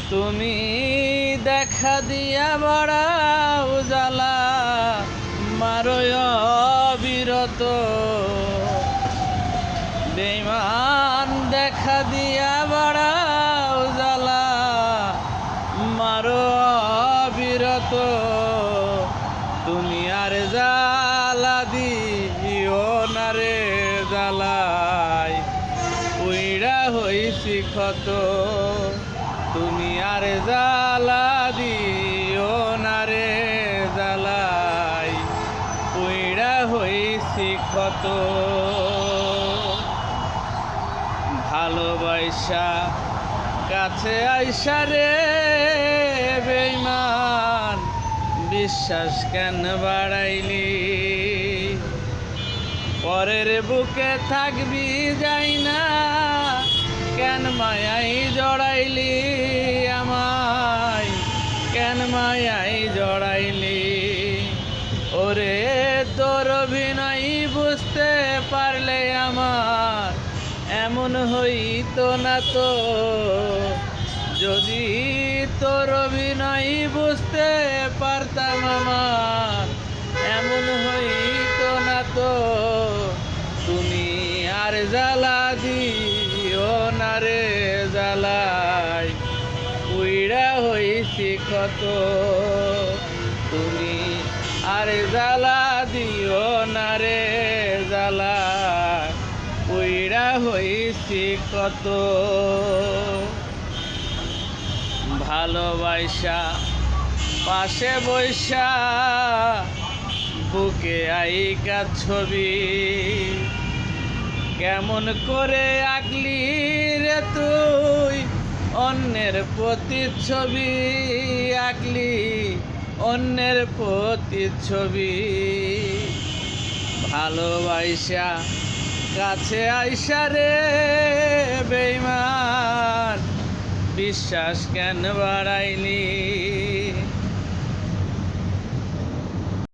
তুমি দেখা দিয়া বাড়াও জ্বালা মারয় অবিরত বেঈমান দেখা দিয়া বাড়াও জ্বালা মারো অবিরত দুনিয়ার জ্বালা দিও না রে জ্বালাই উইড়া হইছি ক্ষত দুনিয়ার জ্বালা দিও না রে জ্বালাই উইড়া হইছি ক্ষত ভালোবাসা কাছে আইসা রে বেঈমান বিশ্বাস কেন বাড়াইলি পরের বুকে থাকবি যাই না কেন মায়াই জড়াইলি আমায় কেন মায়াই জড়াইলি ওরে তোর অভিনয় বুঝতে পারলে আমার এমন হইতো না তো যদি তোর অভিনয় বুঝতে পারতাম আমার এমন হইতো না তো তুমি আর জ্বালা দিও না রে জ্বালাই উইড়া হইছি ক্ষত তুমি আর জ্বালা দিও না রে জ্বালাই উইড়া হইছি কত ভালোবাসা পাশে বৈশা বুকে আইকা ছবি কেমন করে আঁকলি রে তুই অন্যের প্রতিচ্ছবি আঁকলি অন্যের প্রতিচ্ছবি ভালোবাসা কাছে আইসা রে বেঈমান বিশ্বাস কেন বাড়াইলি